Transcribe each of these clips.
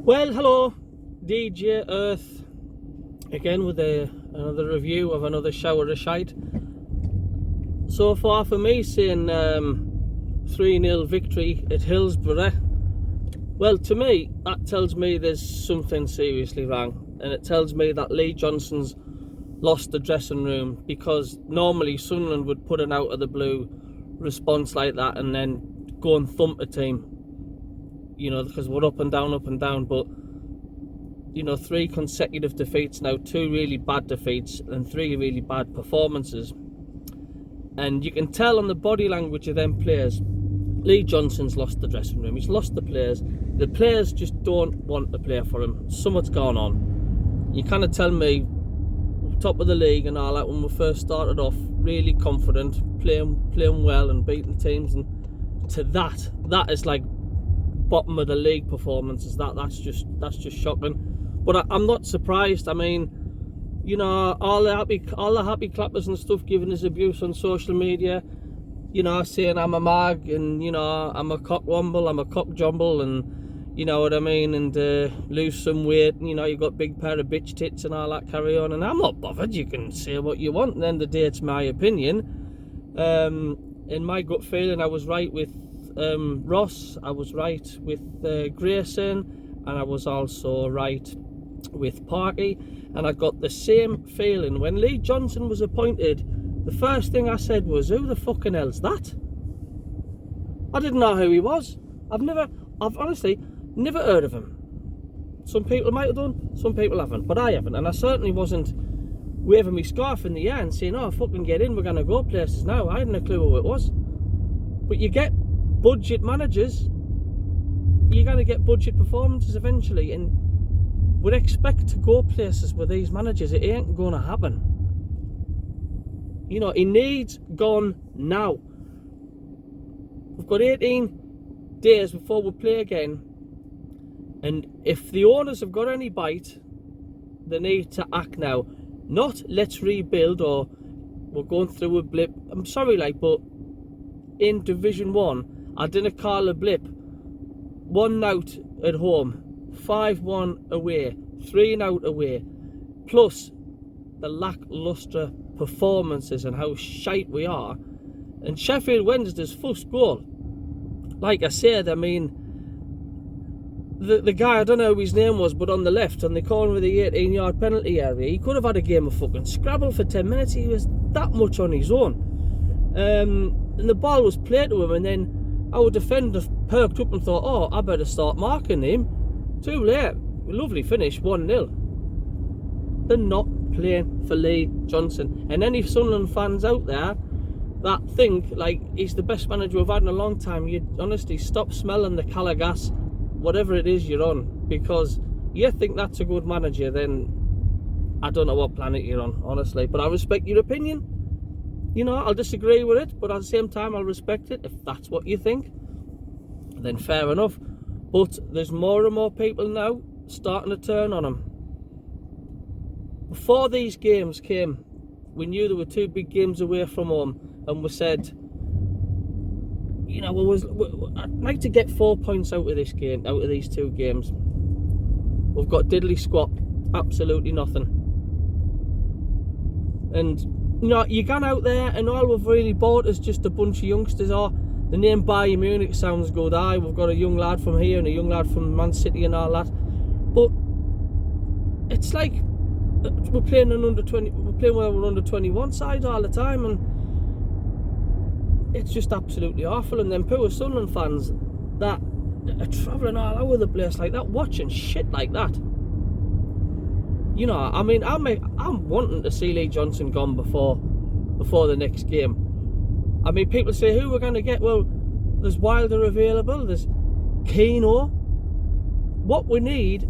Well, hello, DJ Earth, again with another review of another shower of shite. So far for me, saying 3-0 victory at Hillsborough. Well, to me, that tells me there's something seriously wrong, and it tells me that Lee Johnson's lost the dressing room, because normally Sunderland would put an out of the blue response like that and then go and thump a team, you know, because we're up and down, but you know, 3 consecutive defeats now, 2 really bad defeats and 3 really bad performances, and you can tell on the body language of them players, Lee Johnson's lost the dressing room. He's lost the players just don't want to play for him. Something's gone on. You kind of tell me top of the league and all that when we first started off, really confident, playing well and beating teams, and to that is like bottom of the league performances. That's just shocking. But I'm not surprised. I mean, you know, all the happy clappers and stuff giving us abuse on social media, you know, saying I'm a mag and, you know, I'm a cockwomble, I'm a cockjumble, and you know what I mean, and lose some weight, and, you know, you got big pair of bitch tits and all that carry on, and I'm not bothered. You can say what you want, and then the day it's my opinion. In my gut feeling, I was right with Ross, I was right with Grayson, and I was also right with Parky, and I got the same feeling when Lee Johnson was appointed. The first thing I said was, who the fucking hell's that? I didn't know who he was. I've honestly never heard of him. Some people might have done, some people haven't, but I haven't, and I certainly wasn't waving my scarf in the air and saying, oh, fucking get in, we're going to go places now. I hadn't a clue who it was. But you get budget managers, you're going to get budget performances eventually, and would expect to go places with these managers. It ain't going to happen. You know, he needs gone now. We've got 18 days before we play again, and if the owners have got any bite, they need to act now. Not let's rebuild or we're going through a blip. I'm sorry, like, but in Division 1, I didn't call a blip. 1-0 at home, 5-1 away, 3-0 away, plus the lacklustre performances and how shite we are. And Sheffield Wednesday's first goal, like I said, I mean, the guy, I don't know who his name was, but on the left, on the corner of the 18-yard penalty area, he could have had a game of fucking Scrabble for 10 minutes. He was that much on his own. And the ball was played to him, and then our defender perked up and thought, oh, I better start marking him. Too late. Lovely finish, 1-0. They're not playing for Lee Johnson. And any Sunderland fans out there that think like he's the best manager we've had in a long time, you honestly stop smelling the colour gas, whatever it is you're on, because you think that's a good manager, then I don't know what planet you're on, honestly. But I respect your opinion. You know, I'll disagree with it, but at the same time I'll respect it. If that's what you think, then fair enough. But there's more and more people now starting to turn on him. Before these games came, we knew there were 2 big games away from home, and we said, you know, I'd like to get 4 points out of this game, out of these 2 games. We've got diddly squat, absolutely nothing. And you know, you gone out there and all we've really bought is just a bunch of youngsters. Or the name Bayern Munich sounds good. We've got a young lad from here and a young lad from Man City and all that. But it's like we're playing an under-20, we're playing with an under-21 side all the time, and it's just absolutely awful. And then poor Sunderland fans that are travelling all over the place like that, watching shit like that. You know, I mean, I'm wanting to see Lee Johnson gone before the next game. I mean, people say, who we're going to get? Well, there's Wilder available, there's Keeaaanooo. What we need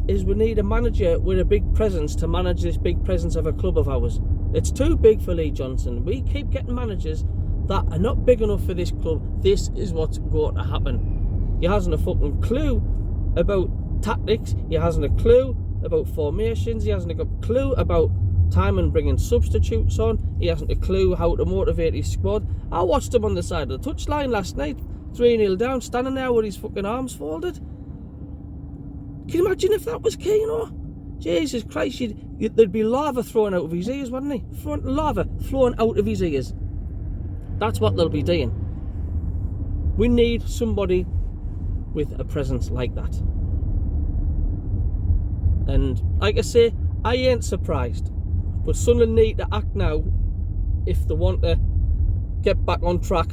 a manager with a big presence to manage this big presence of a club of ours. It's too big for Lee Johnson. We keep getting managers that are not big enough for this club. This is what's going to happen. He hasn't a fucking clue about tactics. He hasn't a clue about formations. He hasn't a clue about time and bringing substitutes on. He hasn't a clue how to motivate his squad. I watched him on the side of the touchline last night, 3-0 down, standing there with his fucking arms folded. Can you imagine if that was Keeaaanooo? Jesus Christ, there'd be lava thrown out of his ears, wouldn't he? Lava flowing out of his ears. That's what they'll be doing. We need somebody with a presence like that. And like I say, I ain't surprised. But Sunderland need to act now if they want to get back on track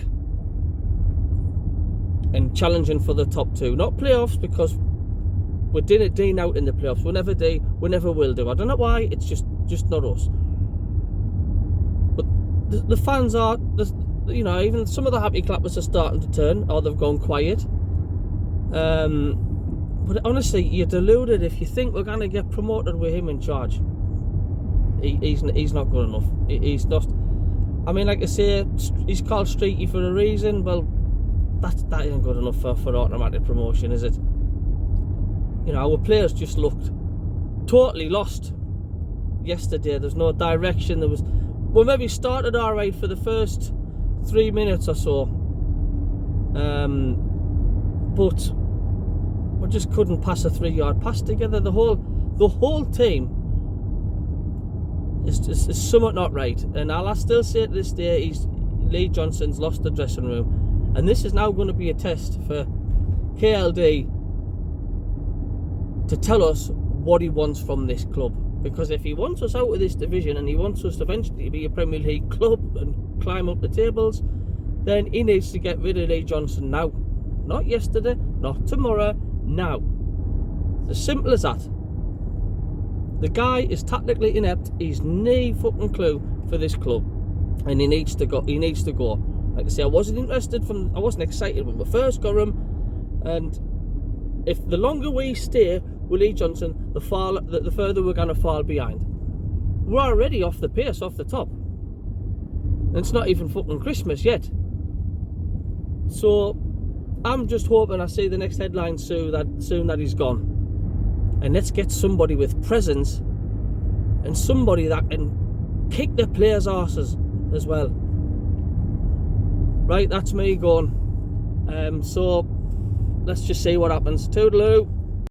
and challenging for the top 2. Not playoffs, because we didn't do out in the playoffs. We never do. We never will do. I don't know why. It's just not us. But the fans are, you know, even some of the happy clappers are starting to turn, or they've gone quiet. But honestly, you're deluded if you think we're going to get promoted with him in charge. He's not good enough. He's not. I mean, like I say, he's called Streaky for a reason. Well, that isn't good enough for automatic promotion, is it? You know, our players just looked totally lost yesterday. There's no direction. We maybe started all right for the first 3 minutes or so, but we just couldn't pass a 3-yard pass together. The whole team is somewhat not right. And I'll still say to this day, Lee Johnson's lost the dressing room, and this is now going to be a test for KLD to tell us what he wants from this club. Because if he wants us out of this division and he wants us to eventually be a Premier League club and climb up the tables, then he needs to get rid of Lee Johnson now. Not yesterday, not tomorrow, now. As simple as that. The guy is tactically inept. He's no fucking clue for this club, and he needs to go. Like I say, I wasn't excited when we first got him, and if the longer we stay with Lee Johnson, the further we're going to fall behind. We're already off the pace, off the top. And it's not even fucking Christmas yet. So I'm just hoping I see the next headline soon that he's gone. And let's get somebody with presence and somebody that can kick the players' arses as well. Right, that's me going. So let's just see what happens. Toodaloo.